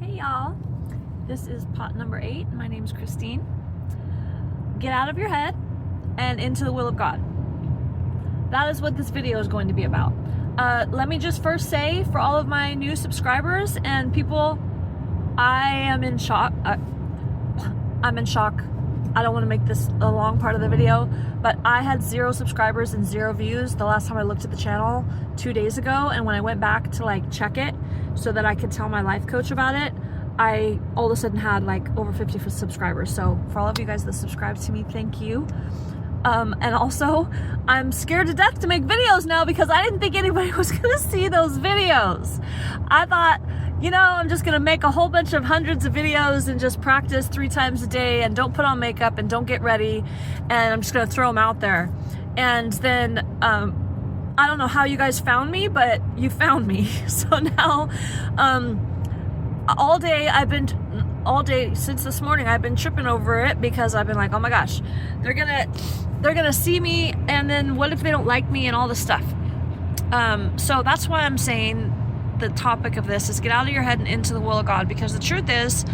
Hey y'all, this is pot number 8. My name's Christine. Get out of your head and into the will of God. That is what this video is going to be about. Let me just first say, for all of my new subscribers and people, I am in shock. I'm in shock. I don't want to make this a long part of the video, but I had 0 subscribers and 0 views the last time I looked at the channel 2 days ago, and when I went back to check it so that I could tell my life coach about it, I all of a sudden had over 50 subscribers. So for all of you guys that subscribe to me, thank you. And also, I'm scared to death to make videos now because I didn't think anybody was gonna see those videos. I thought, I'm just gonna make a whole bunch of hundreds of videos and just practice 3 times a day and don't put on makeup and don't get ready, and I'm just gonna throw them out there. And then, I don't know how you guys found me, but you found me. So now, all day since this morning, I've been tripping over it because I've been like, oh my gosh, they're gonna see me, and then what if they don't like me and all this stuff. So that's why I'm saying the topic of this is get out of your head and into the will of God, because the truth is,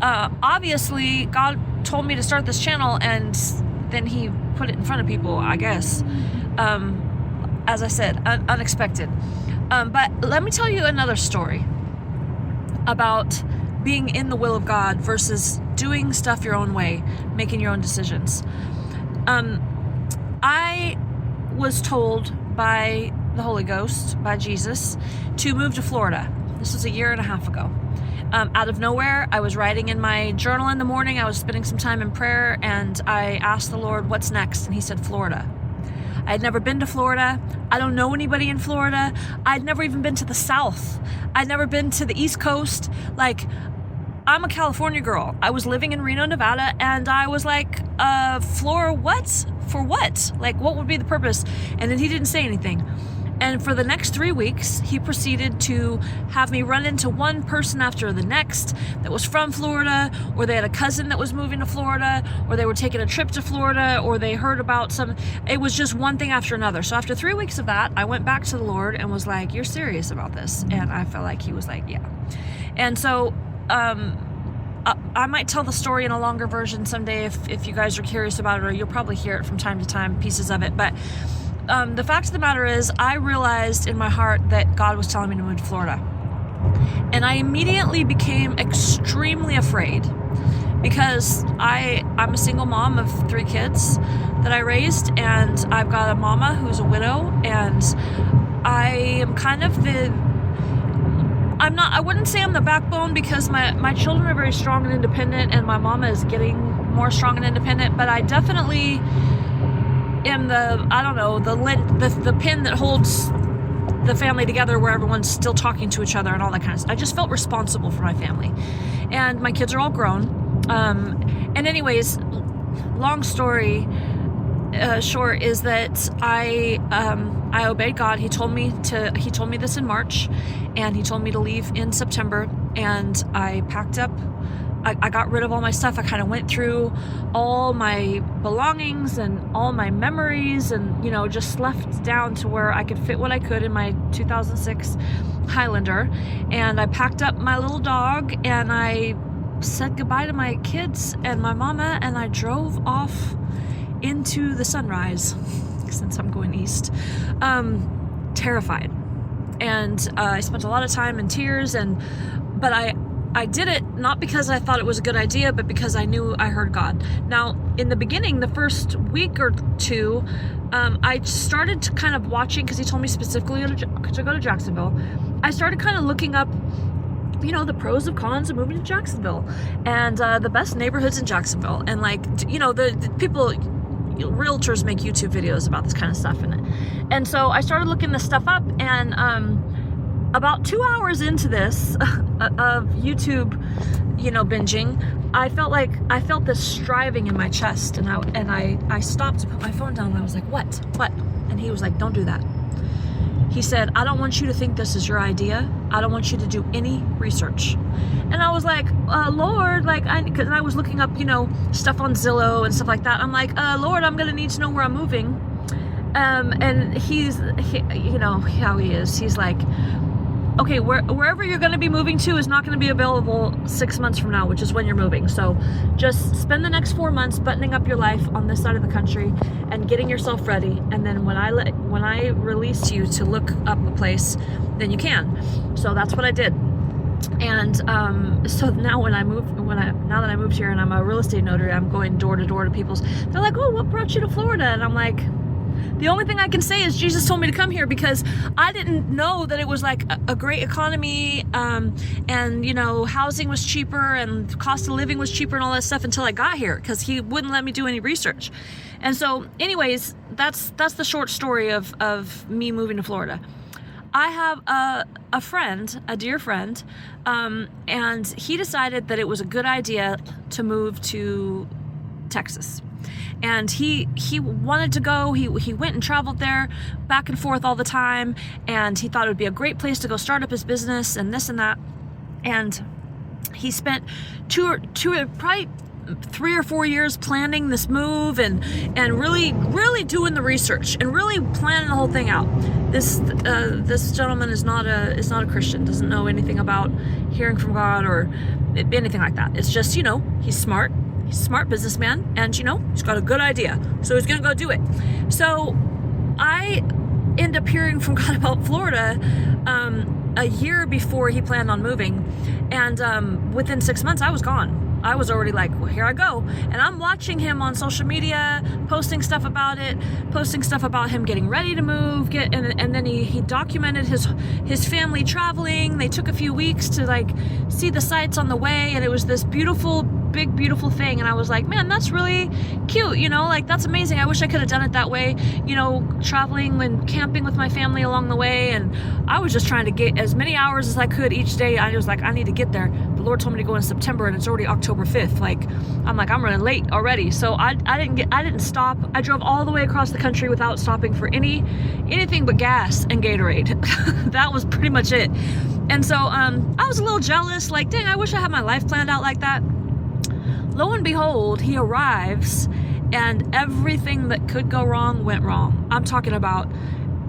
obviously God told me to start this channel, and then he put it in front of people, I guess. As I said, unexpected. But let me tell you another story about being in the will of God versus doing stuff your own way, making your own decisions. I was told by the Holy Ghost, by Jesus, to move to Florida. This was 1.5 years ago. Out of nowhere, I was writing in my journal in the morning. I was spending some time in prayer, and I asked the Lord, what's next? And he said, Florida. I had never been to Florida. I don't know anybody in Florida. I'd never even been to the South. I'd never been to the East Coast. I'm a California girl. I was living in Reno, Nevada, and I was like, what? For what? What would be the purpose? And then he didn't say anything. And for the next 3 weeks, he proceeded to have me run into one person after the next that was from Florida, or they had a cousin that was moving to Florida, or they were taking a trip to Florida, or they heard about it was just one thing after another. So after 3 weeks of that, I went back to the Lord and was like, you're serious about this? And I felt like he was like, yeah. And so, I might tell the story in a longer version someday if you guys are curious about it, or you'll probably hear it from time to time, pieces of it. But the fact of the matter is, I realized in my heart that God was telling me to move to Florida. And I immediately became extremely afraid, because I'm a single mom of 3 kids that I raised, and I've got a mama who's a widow, and I am kind of I wouldn't say I'm the backbone, because my children are very strong and independent, and my mama is getting more strong and independent, but I definitely am the pin that holds the family together, where everyone's still talking to each other and all that kind of stuff. I just felt responsible for my family, and my kids are all grown. And anyways, long story short is that I obeyed God. He told me this in March, and he told me to leave in September, and I packed up. I got rid of all my stuff. I kind of went through all my belongings and all my memories, and just left down to where I could fit what I could in my 2006 Highlander. And I packed up my little dog, and I said goodbye to my kids and my mama, and I drove off into the sunrise, since I'm going east, terrified. And I spent a lot of time in tears, but I did it not because I thought it was a good idea, but because I knew I heard God. Now, in the beginning, the first week or 2, I started to kind of watching, because he told me specifically to go to Jacksonville. I started kind of looking up, the pros and cons of moving to Jacksonville, and the best neighborhoods in Jacksonville, and the people, realtors make YouTube videos about this kind of stuff. And so I started looking this stuff up, and about 2 hours into this of YouTube, binging, I felt this striving in my chest, and I stopped to put my phone down, and I was like, what? And he was like, don't do that. He said, I don't want you to think this is your idea. I don't want you to do any research. And I was like, Lord, because I was looking up, stuff on Zillow and stuff like that. I'm like, Lord, I'm going to need to know where I'm moving. And he's, how he is. He's like, okay, wherever you're going to be moving to is not going to be available 6 months from now, which is when you're moving. So just spend the next 4 months buttoning up your life on this side of the country and getting yourself ready. And then when I release you to look up a place, then you can. So that's what I did. And so now now that I moved here and I'm a real estate notary, I'm going door to door to people's. They're like, "Oh, what brought you to Florida?" And I'm like, the only thing I can say is Jesus told me to come here, because I didn't know that it was like a great economy, and you know, housing was cheaper and cost of living was cheaper and all that stuff until I got here, because he wouldn't let me do any research. And so anyways, that's the short story of me moving to Florida. I have a friend, a dear friend, and he decided that it was a good idea to move to Texas. And he wanted to go. He went and traveled there back and forth all the time, and he thought it would be a great place to go start up his business and this and that. And he spent probably 3 or 4 years planning this move and really doing the research and really planning the whole thing out. This gentleman is not a Christian, doesn't know anything about hearing from God or anything like that. It's just, you know, he's smart. He's a smart businessman, and you know, he's got a good idea, so he's gonna go do it. So I end up hearing from God about Florida a year before he planned on moving, and within 6 months I was gone. I was already like, well, here I go. And I'm watching him on social media, posting stuff about it, posting stuff about him getting ready to move, and then he documented his family traveling. They took a few weeks to like see the sights on the way, and it was this beautiful, big, beautiful thing. And I was like, man, that's really cute, you know, like that's amazing. I wish I could have done it that way, you know, traveling and camping with my family along the way. And I was just trying to get as many hours as I could each day. I was like, I need to get there. The Lord told me to go in September, and it's already October 5th. Like, I'm running late already. So I didn't stop. I drove all the way across the country without stopping for anything but gas and Gatorade. That was pretty much it. And so I was a little jealous, like, dang, I wish I had my life planned out like that. Lo and behold, he arrives, and everything that could go wrong went wrong. I'm talking about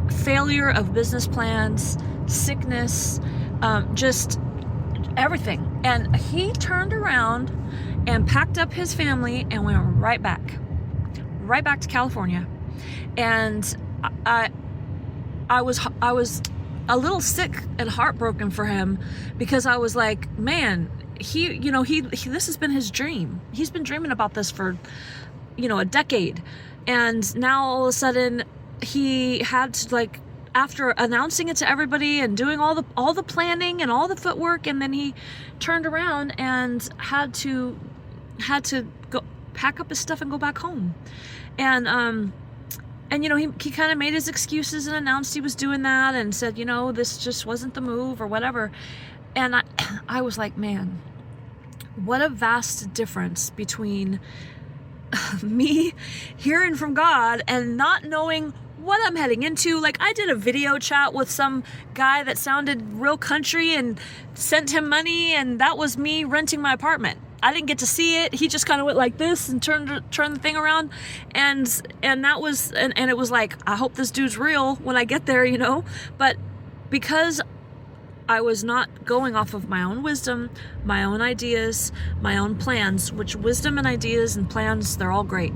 failure of business plans, sickness, just everything. And he turned around and packed up his family and went right back to California. And I was a little sick and heartbroken for him, because I was like, man, he this has been his dream. He's been dreaming about this for, you know, a decade. And now all of a sudden he had to, like, after announcing it to everybody and doing all the planning and all the footwork, and then he turned around and had to go pack up his stuff and go back home. And you know, he kind of made his excuses and announced he was doing that and said, you know, this just wasn't the move or whatever. And I was like, man, what a vast difference between me hearing from God and not knowing what I'm heading into. Like, I did a video chat with some guy that sounded real country and sent him money, and that was me renting my apartment. I didn't get to see it. He just kind of went like this and turned the thing around, and that was and it was like, I hope this dude's real when I get there, you know. But because I was not going off of my own wisdom, my own ideas, my own plans, which wisdom and ideas and plans, they're all great,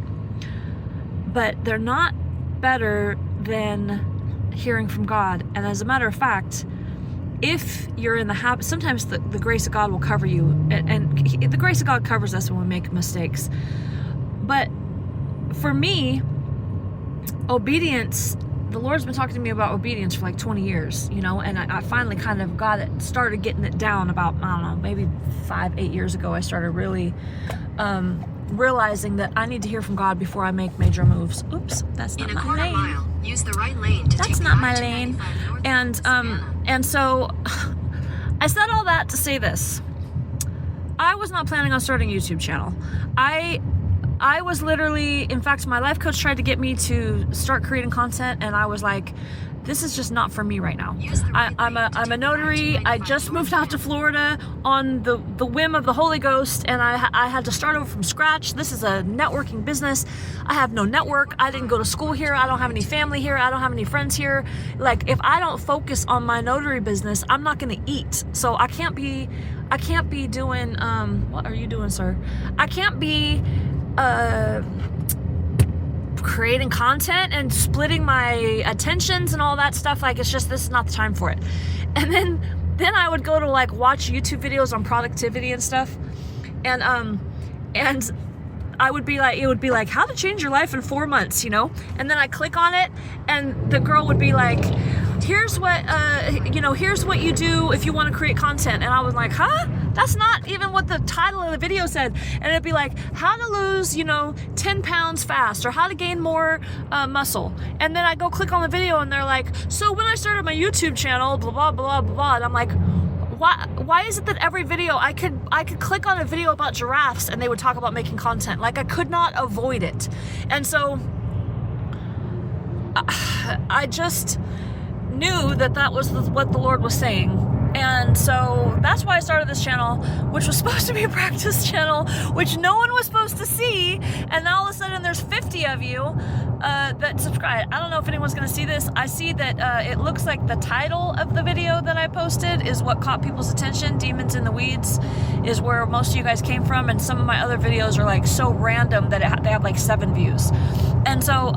but they're not better than hearing from God. And as a matter of fact, if you're in the habit, sometimes the grace of God will cover you, and the grace of God covers us when we make mistakes. But for me, obedience, the Lord's been talking to me about obedience for like 20 years, you know, and I finally kind of started getting it down about, I don't know, maybe 5-8 years ago. I started really realizing that I need to hear from God before I make major moves. Oops, that's not my lane. Mile, use the right lane to that's not my lane. And so I said all that to say this. I was not planning on starting a YouTube channel. I was literally, in fact, my life coach tried to get me to start creating content, and I was like, this is just not for me right now. Use the right I'm lane to a take notary. I just moved out to Florida on the whim of the Holy Ghost, and I had to start over from scratch. This is a networking business. I have no network. I didn't go to school here. I don't have any family here. I don't have any friends here. Like, if I don't focus on my notary business, I'm not going to eat. So I can't be doing, what are you doing, sir? I can't be, creating content and splitting my attentions and all that stuff. Like, it's just, this is not the time for it. And then I would go to like watch YouTube videos on productivity and stuff, and I would be like, it would be like, how to change your life in 4 months, you know? And then I click on it, and the girl would be like, here's what you do if you want to create content. And I was like, huh? That's not even what the title of the video said. And it'd be like, how to lose, 10 pounds fast, or how to gain more muscle. And then I go click on the video, and they're like, so when I started my YouTube channel, blah, blah, blah, blah, blah. And I'm like, why is it that every video I could click on a video about giraffes and they would talk about making content? Like, I could not avoid it. And so I just knew that was what the Lord was saying. And so that's why I started this channel, which was supposed to be a practice channel, which no one was supposed to see. And now all of a sudden there's 50 of you that subscribe. I don't know if anyone's going to see this. I see that it looks like the title of the video that I posted is what caught people's attention. Demons in the Weeds is where most of you guys came from. And some of my other videos are like so random that they have like 7 views. And so,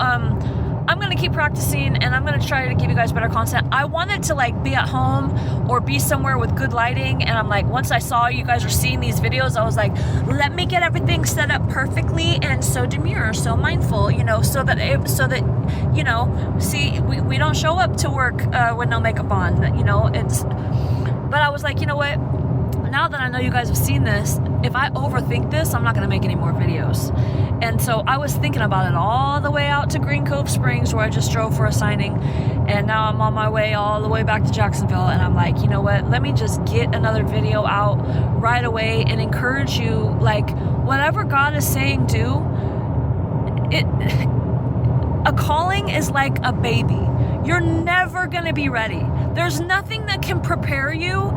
I'm going to keep practicing, and I'm going to try to give you guys better content. I wanted to like be at home or be somewhere with good lighting, and I'm like, once I saw you guys are seeing these videos, I was like, let me get everything set up perfectly and so demure, so mindful, so that see, we don't show up to work with no makeup on, but I was like, you know what? Now that I know you guys have seen this, if I overthink this, I'm not going to make any more videos. And so I was thinking about it all the way out to Green Cove Springs, where I just drove for a signing. And now I'm on my way all the way back to Jacksonville. And I'm like, you know what? Let me just get another video out right away and encourage you, like, whatever God is saying, do. A calling is like a baby. You're never going to be ready. There's nothing that can prepare you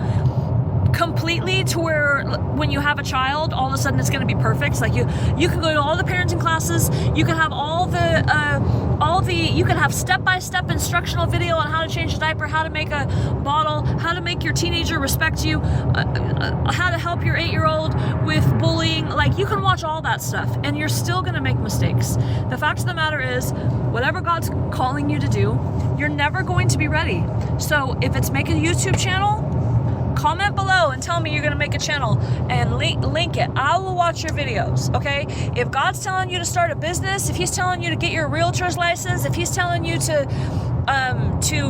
completely to where when you have a child, all of a sudden it's going to be perfect. It's like you can go to all the parenting classes, you can have you can have step-by-step instructional video on how to change a diaper, how to make a bottle, how to make your teenager respect you, how to help your 8-year-old with bullying. Like, you can watch all that stuff and you're still going to make mistakes. The fact of the matter is, whatever God's calling you to do, you're never going to be ready. So if it's make a YouTube channel, comment below and tell me you're going to make a channel and link it. I will watch your videos, okay? If God's telling you to start a business, if he's telling you to get your realtor's license, if he's telling you to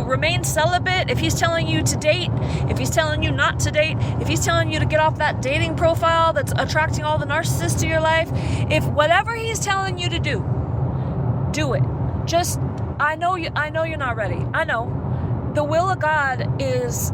remain celibate, if he's telling you to date, if he's telling you not to date, if he's telling you to get off that dating profile that's attracting all the narcissists to your life, if whatever he's telling you to do it. Just, I know you're not ready. I know. The will of God is,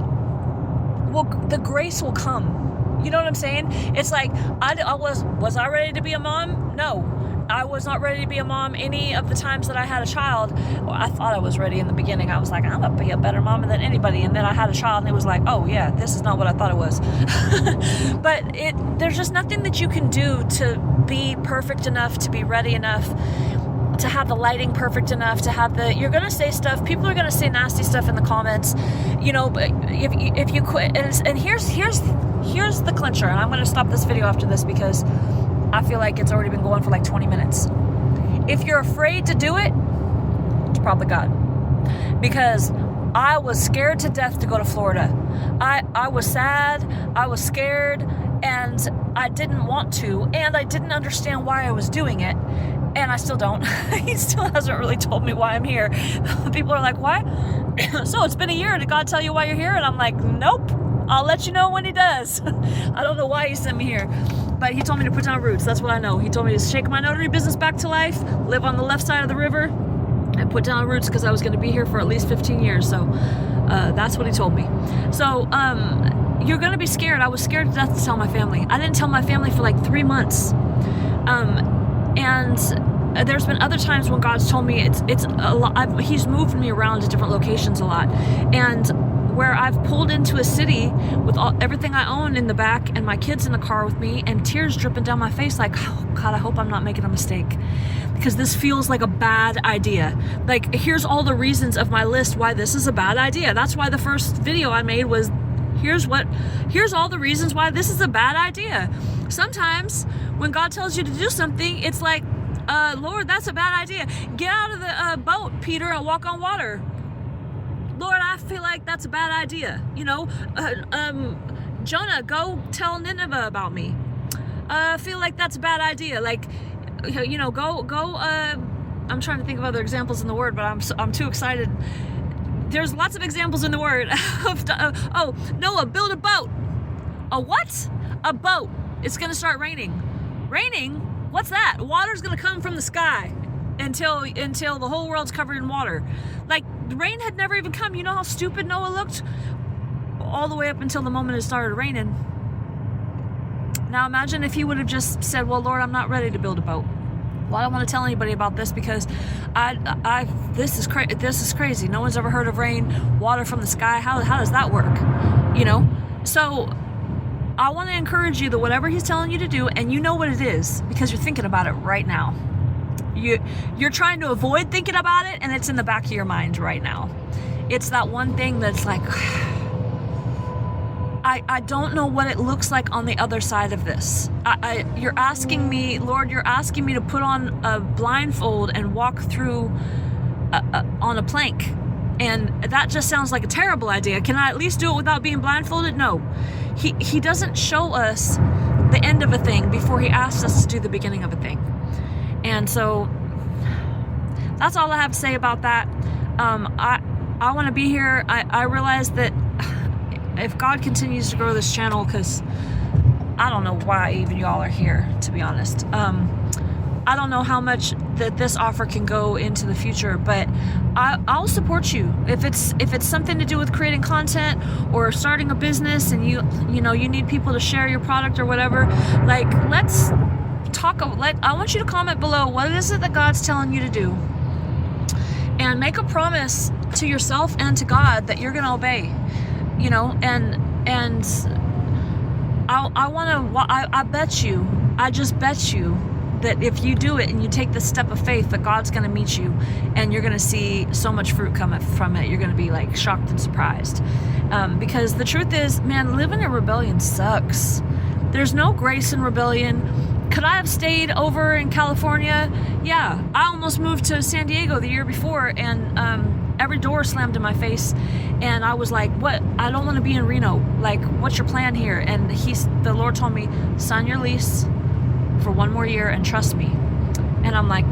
the grace will come. You know what I'm saying? It's like, was I ready to be a mom? No. I was not ready to be a mom any of the times that I had a child. Well, I thought I was ready in the beginning. I was like, I'm going to be a better mom than anybody. And then I had a child, and it was like, oh yeah, this is not what I thought it was. But there's just nothing that you can do to be perfect enough, to be ready enough, to have the lighting perfect enough, to have you're going to say stuff, people are going to say nasty stuff in the comments, but if you quit, and here's the clincher, and I'm going to stop this video after this because I feel like it's already been going for like 20 minutes. If you're afraid to do it, it's probably God. Because I was scared to death to go to Florida. I was sad, I was scared, and I didn't want to, and I didn't understand why I was doing it. And I still don't. He still hasn't really told me why I'm here. People are like, why? So it's been a year. Did God tell you why you're here? And I'm like, nope. I'll let you know when he does. I don't know why he sent me here. But he told me to put down roots. That's what I know. He told me to shake my notary business back to life, live on the left side of the river, and put down roots because I was going to be here for at least 15 years. So that's what he told me. So you're going to be scared. I was scared to death to tell my family. I didn't tell my family for like 3 months. And there's been other times when God's told me it's a lot. He's moved me around to different locations a lot, and where I've pulled into a city with everything I own in the back and my kids in the car with me and tears dripping down my face like, oh God, I hope I'm not making a mistake, because this feels like a bad idea. Like, here's all the reasons of my list why this is a bad idea. That's why the first video I made was, here's all the reasons why this is a bad idea. Sometimes when God tells you to do something, it's like, Lord, that's a bad idea. Get out of the boat, Peter, and walk on water. Lord, I feel like that's a bad idea. Jonah, go tell Nineveh about me. I feel like that's a bad idea. Like, go. I'm trying to think of other examples in the Word, but I'm too excited. There's lots of examples in the Word. Noah, build a boat. A what? A boat. It's gonna start raining. Raining? What's that? Water's gonna come from the sky until the whole world's covered in water. Like, the rain had never even come. You know how stupid Noah looked? All the way up until the moment it started raining. Now imagine if he would have just said, well, Lord, I'm not ready to build a boat. Well, I don't want to tell anybody about this because this is crazy. No one's ever heard of rain, water from the sky. How does that work? So I want to encourage you that whatever he's telling you to do, and you know what it is because you're thinking about it right now. You're trying to avoid thinking about it, and it's in the back of your mind right now. It's that one thing that's like, I don't know what it looks like on the other side of this. You're asking me, Lord, you're asking me to put on a blindfold and walk through on a plank. And that just sounds like a terrible idea. Can I at least do it without being blindfolded? No. He doesn't show us the end of a thing before he asks us to do the beginning of a thing. And so that's all I have to say about that. I want to be here. I realize that if God continues to grow this channel, because I don't know why even y'all are here, to be honest. I don't know how much that this offer can go into the future, but I'll support you. If it's something to do with creating content or starting a business, and you need people to share your product or whatever, like, let's talk. I want you to comment below, what is it that God's telling you to do, and make a promise to yourself and to God that you're going to obey. And I just bet you that if you do it and you take the step of faith, that God's going to meet you, and you're going to see so much fruit come from it. You're going to be like shocked and surprised, because the truth is, man, living in rebellion sucks. There's no grace in rebellion. Could I have stayed over in California? Yeah, I almost moved to San Diego the year before, and every door slammed in my face, and I was like, what? I don't want to be in Reno. Like, what's your plan here? And the Lord told me, sign your lease for 1 more year and trust me. And I'm like,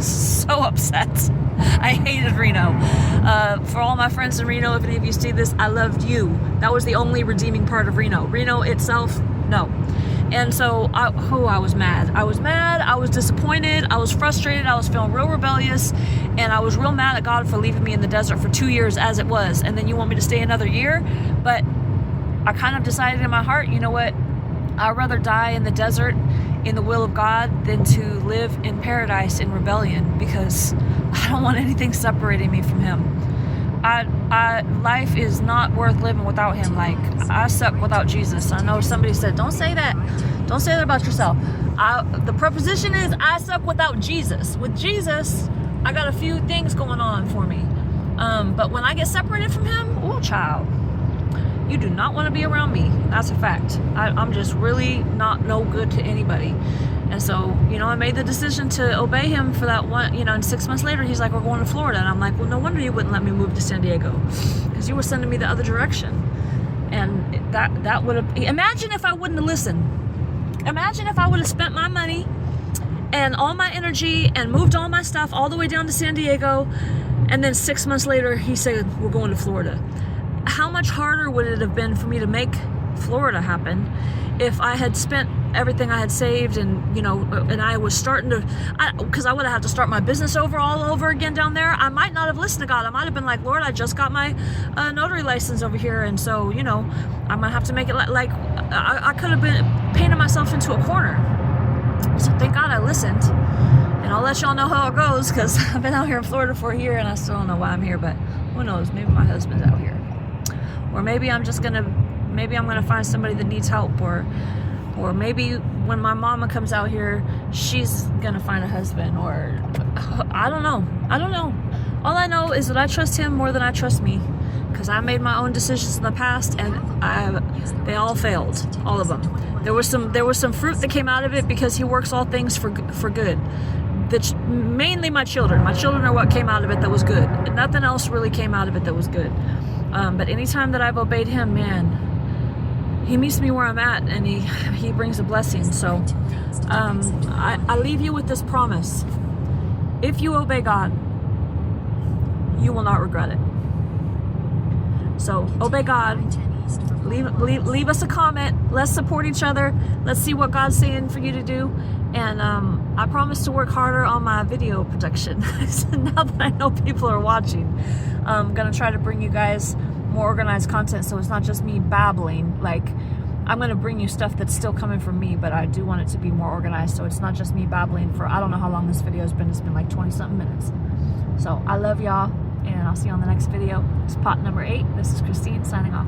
so upset. I hated Reno. For all my friends in Reno, if any of you see this, I loved you. That was the only redeeming part of Reno. Reno itself, no. And so I was mad. I was disappointed. I was frustrated. I was feeling real rebellious. And I was real mad at God for leaving me in the desert for 2 years as it was. And then you want me to stay another year? But I kind of decided in my heart, you know what? I'd rather die in the desert in the will of God than to live in paradise in rebellion, because I don't want anything separating me from him. Life is not worth living without him. Like, I suck without Jesus. I know somebody said, don't say that. Don't say that about yourself. The preposition is, I suck without Jesus. With Jesus, I got a few things going on for me. But when I get separated from him, oh, child, you do not want to be around me. That's a fact. I'm just really no good to anybody. And so, I made the decision to obey him for that one, and 6 months later, he's like, we're going to Florida. And I'm like, well, no wonder you wouldn't let me move to San Diego, because you were sending me the other direction. And that would have, imagine if I wouldn't have listened. Imagine if I would have spent my money and all my energy and moved all my stuff all the way down to San Diego. And then 6 months later, he said, we're going to Florida. How much harder would it have been for me to make Florida happen if I had spent everything I had saved, and and I was starting to, because I would have had to start my business all over again down there. I might not have listened to God. I might have been like, Lord, I just got my notary license over here, and so I might have to make it like I could have been painting myself into a corner. So thank God I listened. And I'll let y'all know how it goes, because I've been out here in Florida for a year and I still don't know why I'm here, but who knows, maybe my husband's out here. Or maybe I'm gonna find somebody that needs help, or maybe when my mama comes out here, she's gonna find a husband, or I don't know. All I know is that I trust him more than I trust me, because I made my own decisions in the past and they all failed, all of them. There was some fruit that came out of it because he works all things for good. Mainly my children. My children are what came out of it that was good. And nothing else really came out of it that was good. But anytime that I've obeyed him, man, he meets me where I'm at, and he brings a blessing. So I leave you with this promise. If you obey God, you will not regret it. So obey God. Leave us a comment. Let's support each other. Let's see what God's saying for you to do. And I promise to work harder on my video production. Now that I know people are watching, I'm gonna try to bring you guys more organized content, so it's not just me babbling. Like, I'm gonna bring you stuff that's still coming from me, but I do want it to be more organized, so it's not just me babbling for, I don't know how long this video has been. It's been like 20 something minutes. So I love y'all, and I'll see you on the next video. It's pot number 8. This is Christine signing off.